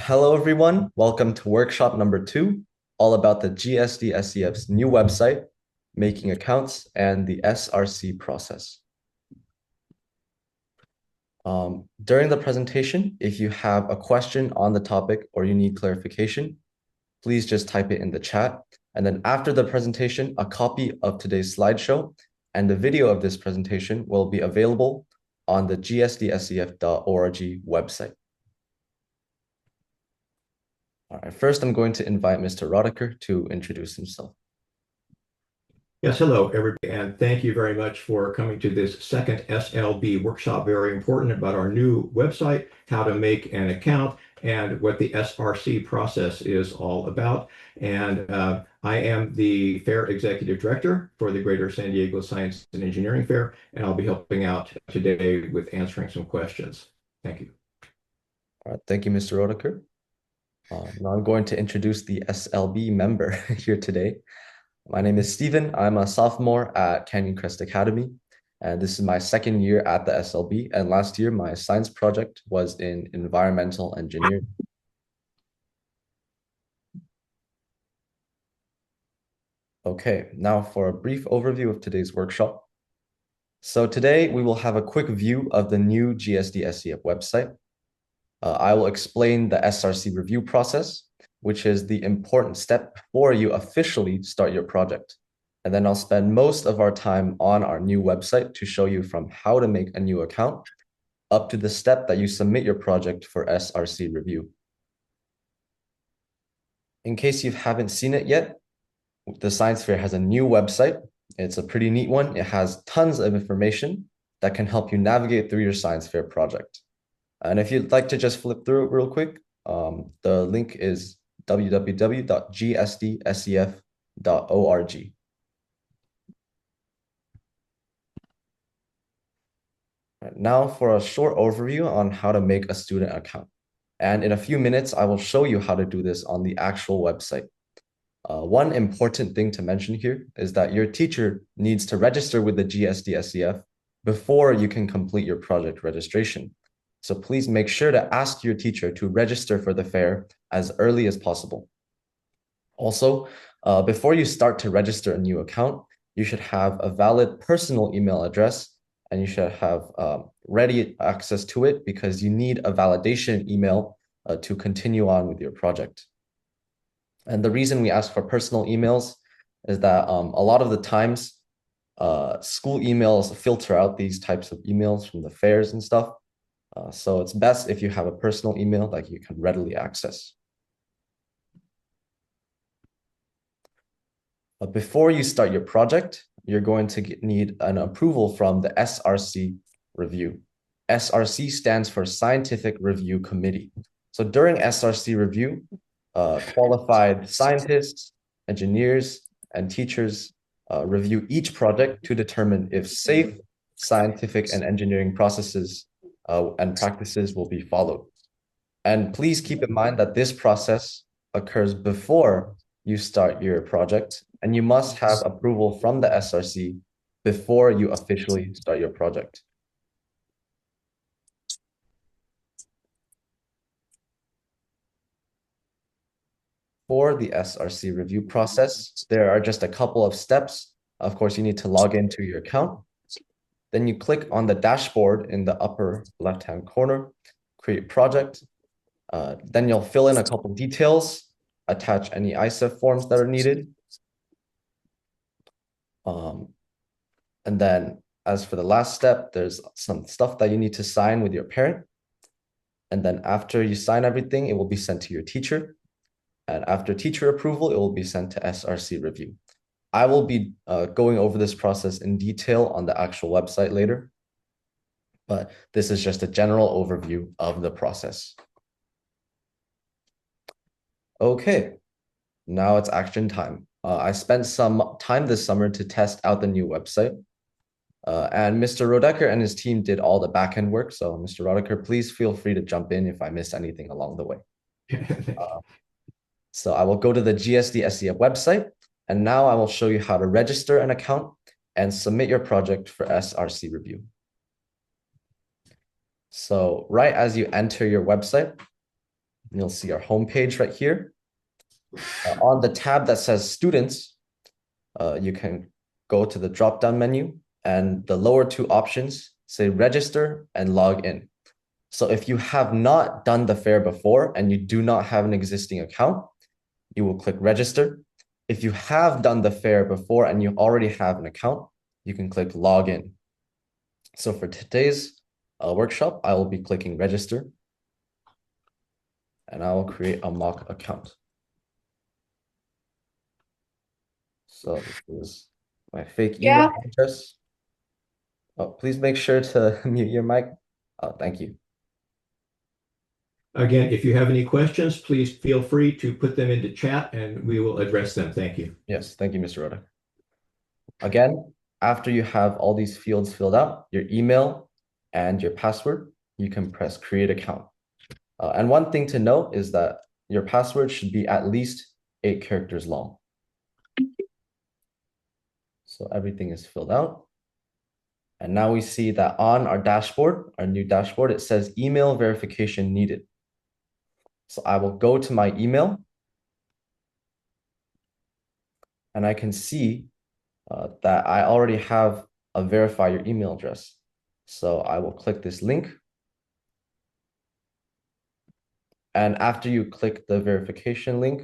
Hello, everyone. Welcome to workshop number 2, all about the GSDSEF's new website, making accounts, and the SRC process. During the presentation, if you have a question on the topic or you need clarification, please just type it in the chat. And then after the presentation, a copy of today's slideshow and the video of this presentation will be available on the gsdsef.org website. All right, first I'm going to invite Mr. Rodecker to introduce himself. Yes, hello, everybody, and thank you very much for coming to this second SLB workshop. Very important about our new website, how to make an account, and what the SRC process is all about. And I am the Fair Executive Director for the Greater San Diego Science and Engineering Fair, and I'll be helping out today with answering some questions. Thank you. All right, thank you, Mr. Rodecker. Now I'm going to introduce the SLB member here today. My name is Steven. I'm a sophomore at Canyon Crest Academy, and this is my second year at the SLB. And last year, my science project was in environmental engineering. Okay, now for a brief overview of today's workshop. So today we will have a quick view of the new GSDSEF website. I will explain the SRC review process, which is the important step before you officially start your project. And then I'll spend most of our time on our new website to show you from how to make a new account up to the step that you submit your project for SRC review. In case you haven't seen it yet, the Science Fair has a new website. It's a pretty neat one. It has tons of information that can help you navigate through your Science Fair project. And if you'd like to just flip through it real quick, the link is www.gsdsef.org. Now for a short overview on how to make a student account. And in a few minutes, I will show you how to do this on the actual website. One important thing to mention here is that your teacher needs to register with the GSDSEF before you can complete your project registration. So please make sure to ask your teacher to register for the fair as early as possible. Also, before you start to register a new account, you should have a valid personal email address and you should have ready access to it because you need a validation email to continue on with your project. And the reason we ask for personal emails is that a lot of the times, school emails filter out these types of emails from the fairs and stuff. So it's best if you have a personal email that you can readily access. Before you start your project, you're going to need an approval from the SRC review. SRC stands for Scientific Review Committee. So during SRC review, qualified scientists, engineers, and teachers review each project to determine if safe scientific and engineering processes and practices will be followed. And please keep in mind that this process occurs before you start your project, and you must have approval from the SRC before you officially start your project. For the SRC review process, there are just a couple of steps. Of course, you need to log into your account. Then you click on the dashboard in the upper left-hand corner, create project. Then you'll fill in a couple details, attach any ISEF forms that are needed. And then as for the last step, there's some stuff that you need to sign with your parent. And then after you sign everything, it will be sent to your teacher. And after teacher approval, it will be sent to SRC review. I will be going over this process in detail on the actual website later, but this is just a general overview of the process. Okay, now it's action time. I spent some time this summer to test out the new website, and Mr. Rodecker and his team did all the backend work. So Mr. Rodecker, please feel free to jump in if I missed anything along the way. So I will go to the GSDSEF website, and now I will show you how to register an account and submit your project for SRC review. So right as you enter your website, You'll see our homepage right here. On the tab that says Students, you can go to the drop-down menu, and the lower two options say Register and Log In. So if you have not done the fair before and you do not have an existing account, you will click Register. If you have done the fair before and you already have an account, you can click Log In. So for today's workshop, I will be clicking Register, and I will create a mock account. So this is my fake email address. Oh, please make sure to mute your mic. Oh, thank you. Again, if you have any questions, please feel free to put them into chat and we will address them. Thank you. Yes, thank you, Mr. Rhoda. Again, after you have all these fields filled out, your email and your password, you can press Create Account. And one thing to note is that your password should be at least 8 characters long. So everything is filled out. And now we see that on our dashboard, our new dashboard, it says email verification needed. So I will go to my email, and I can see that I already have a verify your email address. So I will click this link. And after you click the verification link,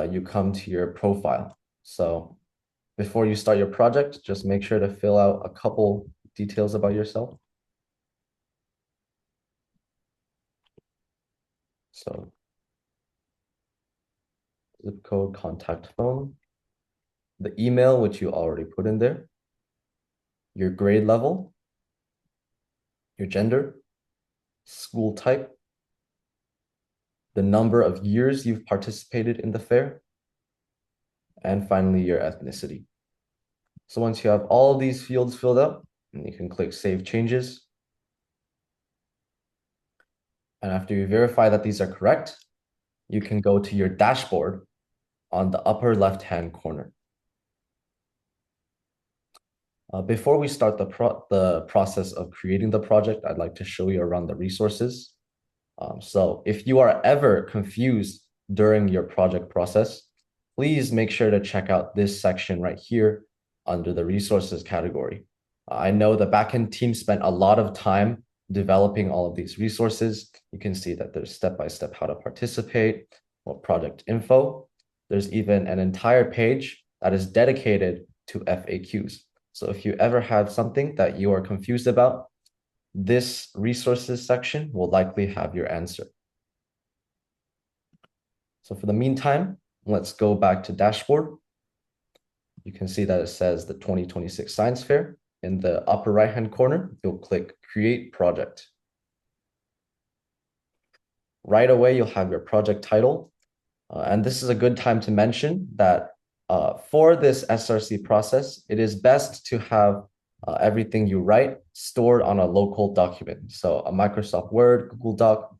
you come to your profile. So before you start your project, just make sure to fill out a couple details about yourself. So zip code, contact phone, the email, which you already put in there, your grade level, your gender, school type, the number of years you've participated in the fair, and finally your ethnicity. So once you have all of these fields filled out, you can click Save Changes. And after you verify that these are correct, you can go to your dashboard on the upper left-hand corner. Before we start the process of creating the project, I'd like to show you around the resources. So if you are ever confused during your project process, please make sure to check out this section right here under the resources category. I know the backend team spent a lot of time developing all of these resources. You can see that there's step-by-step how to participate, what project info. There's even an entire page that is dedicated to FAQs. So if you ever have something that you are confused about, this resources section will likely have your answer. So for the meantime, let's go back to dashboard. You can see that it says the 2026 Science Fair. In the upper right-hand corner, you'll click Create Project. Right away, you'll have your project title. And this is a good time to mention that for this SRC process, it is best to have everything you write stored on a local document. So a Microsoft Word, Google Doc,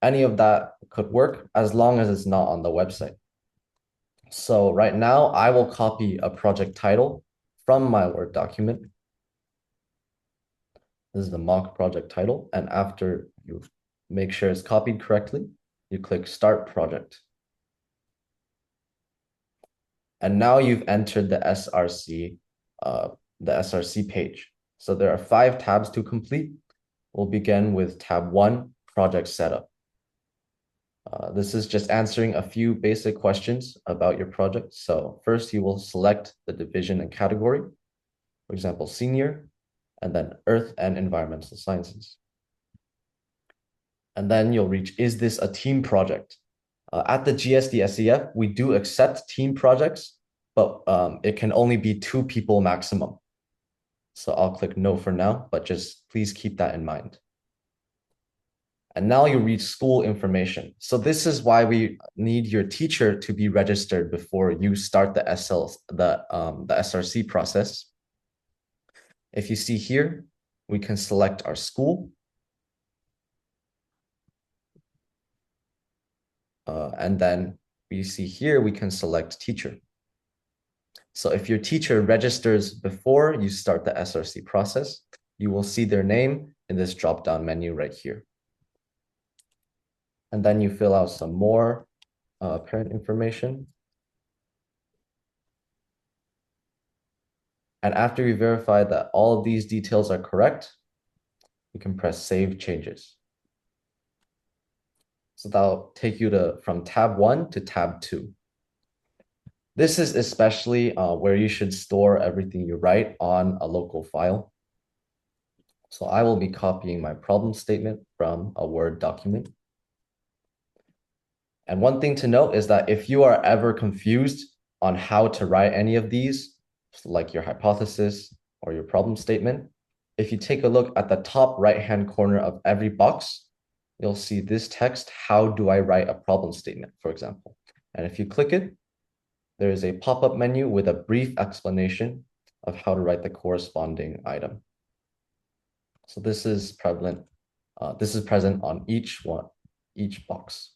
any of that could work as long as it's not on the website. So right now, I will copy a project title from my Word document. This is the mock project title. And after you make sure it's copied correctly, you click Start Project. And now you've entered the SRC page. So there are 5 tabs to complete. We'll begin with tab 1, Project Setup. This is just answering a few basic questions about your project. So first, you will select the division and category, for example, senior, and then Earth and Environmental Sciences. And then you'll reach, is this a team project? At the GSDSEF, we do accept team projects, but it can only be 2 people maximum. So I'll click no for now, but just please keep that in mind. And now you reach school information. So this is why we need your teacher to be registered before you start the SRC process. If you see here, we can select our school. And then we see here, we can select teacher. So if your teacher registers before you start the SRC process, you will see their name in this drop-down menu right here. And then you fill out some more parent information. And after you verify that all of these details are correct, you can press Save Changes. So that'll take you from tab 1 to tab 2. This is especially where you should store everything you write on a local file. So I will be copying my problem statement from a Word document. And one thing to note is that if you are ever confused on how to write any of these, like your hypothesis or your problem statement, if you take a look at the top right-hand corner of every box, you'll see this text, how do I write a problem statement, for example. And if you click it, there is a pop-up menu with a brief explanation of how to write the corresponding item. So this is prevalent. This is present on each box.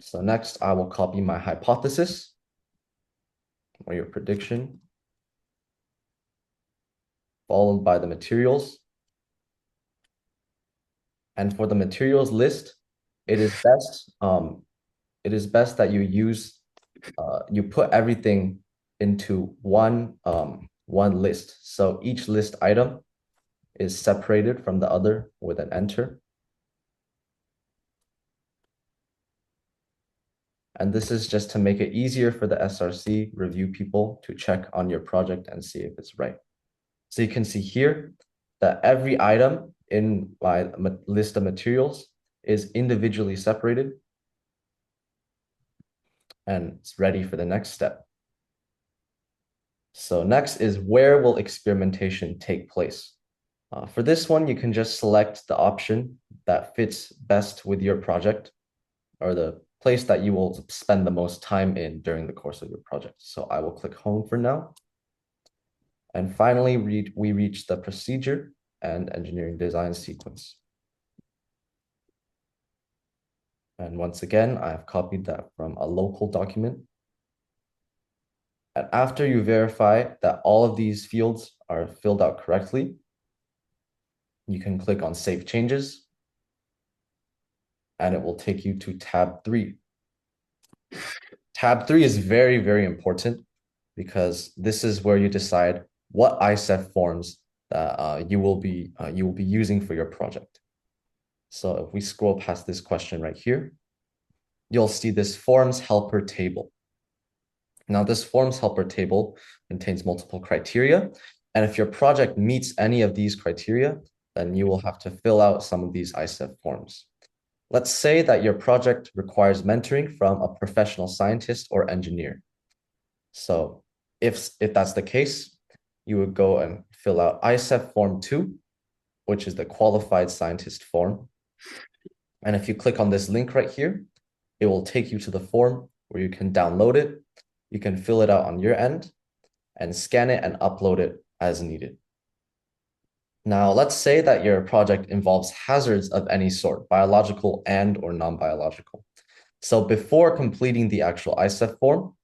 So next, I will copy my hypothesis or your prediction, followed by the materials. And for the materials list, it is best that you put everything into one list. So each list item is separated from the other with an enter. And this is just to make it easier for the SRC review people to check on your project and see if it's right. So you can see here that every item in my list of materials is individually separated and it's ready for the next step. So next is, where will experimentation take place? For this one, you can just select the option that fits best with your project or the place that you will spend the most time in during the course of your project. So I will click home for now. And finally, we reach the procedure and engineering design sequence. And once again, I have copied that from a local document. And after you verify that all of these fields are filled out correctly, you can click on Save Changes, and it will take you to tab 3. Tab 3 is very, very important because this is where you decide what ISEF forms that you will be using for your project. So if we scroll past this question right here, you'll see this forms helper table. Now, this forms helper table contains multiple criteria, and if your project meets any of these criteria, then you will have to fill out some of these ISEF forms. Let's say that your project requires mentoring from a professional scientist or engineer. So if that's the case, you would go and fill out ISEF Form 2, which is the qualified scientist form. And if you click on this link right here, it will take you to the form where you can download it, you can fill it out on your end, and scan it and upload it as needed. Now, let's say that your project involves hazards of any sort, biological and or non-biological. So before completing the actual ISEF form,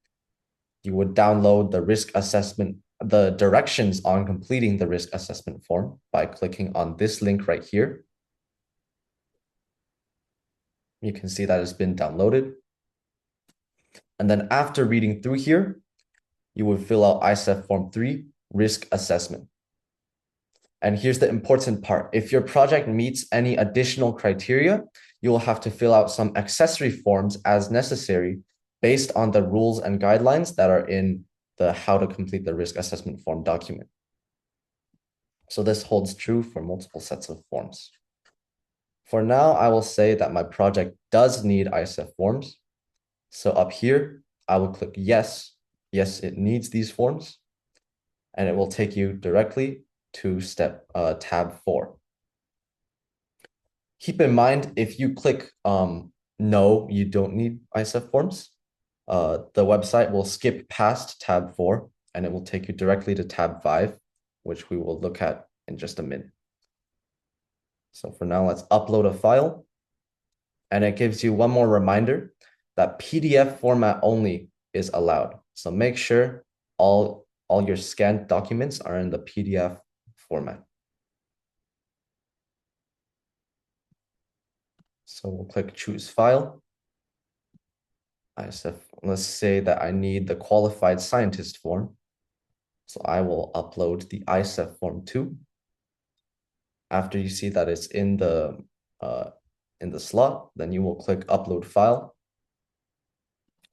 you would download the risk assessment, the directions on completing the risk assessment form by clicking on this link right here. You can see that it's been downloaded. And then after reading through here, you would fill out ISEF Form 3, risk assessment. And here's the important part. If your project meets any additional criteria, you will have to fill out some accessory forms as necessary based on the rules and guidelines that are in the how to complete the risk assessment form document. So this holds true for multiple sets of forms. For now, I will say that my project does need ISEF forms. So up here, I will click yes. Yes, it needs these forms. And it will take you directly to tab 4. Keep in mind, if you click no, you don't need ISEF forms, the website will skip past tab 4 and it will take you directly to tab 5, which we will look at in just a minute. So for now, let's upload a file. And it gives you one more reminder that PDF format only is allowed. So make sure all your scanned documents are in the PDF format. So we'll click choose file. ISEF, let's say that I need the qualified scientist form. So I will upload the ISEF form too. After you see that it's in the slot, then you will click upload file,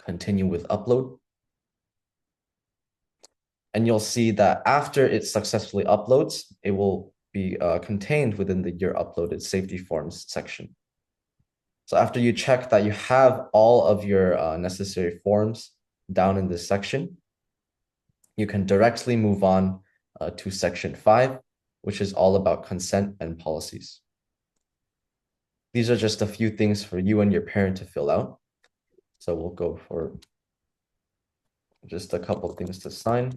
continue with upload. And you'll see that after it successfully uploads, it will be contained within the Your Uploaded Safety Forms section. So after you check that you have all of your necessary forms down in this section, you can directly move on to section 5, which is all about consent and policies. These are just a few things for you and your parent to fill out. So we'll go for just a couple things to sign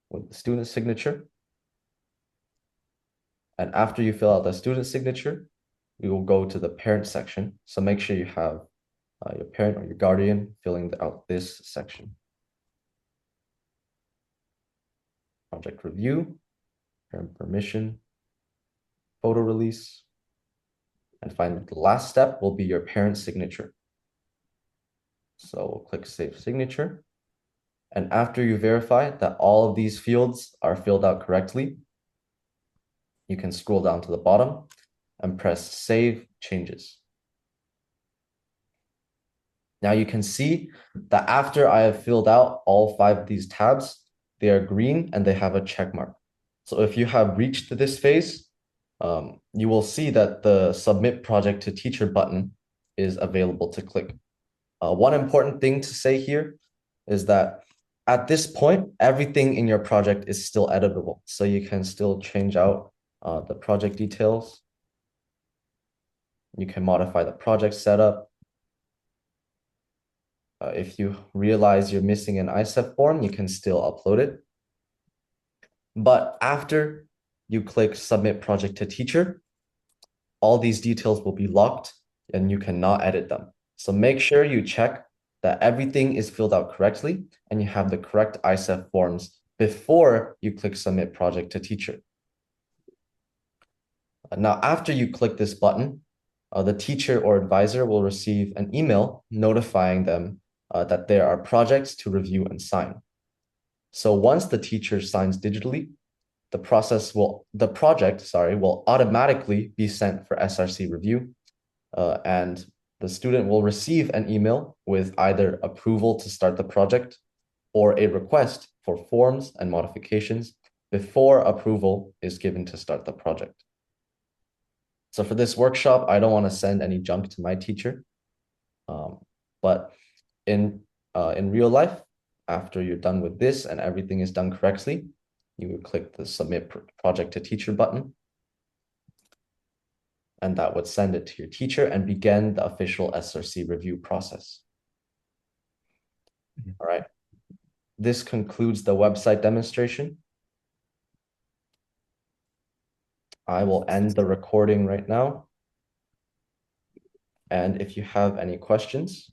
with the student signature. And after you fill out the student signature, we will go to the parent section. So make sure you have your parent or your guardian filling out this section. Project review, parent permission, photo release, and finally the last step will be your parent signature. So we'll click save signature. And after you verify that all of these fields are filled out correctly, you can scroll down to the bottom and press save changes. Now you can see that after I have filled out all 5 of these tabs, they are green and they have a check mark. So if you have reached this phase, you will see that the submit project to teacher button is available to click. One important thing to say here is that at this point, everything in your project is still editable. So you can still change out the project details. You can modify the project setup. If you realize you're missing an ISEF form, you can still upload it. But after you click submit project to teacher, all these details will be locked and you cannot edit them. So make sure you check that everything is filled out correctly and you have the correct ISEF forms before you click submit project to teacher. Now, after you click this button, the teacher or advisor will receive an email notifying them that there are projects to review and sign. So once the teacher signs digitally, the project will automatically be sent for SRC review, and the student will receive an email with either approval to start the project or a request for forms and modifications before approval is given to start the project. So for this workshop, I don't want to send any junk to my teacher, but in real life, after you're done with this and everything is done correctly, you would click the submit project to teacher button, and that would send it to your teacher and begin the official SRC review process. All right. This concludes the website demonstration. I will end the recording right now. And if you have any questions,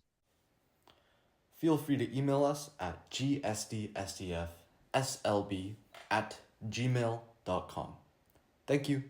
feel free to email us at GSDSEF SLB@gmail.com. Thank you.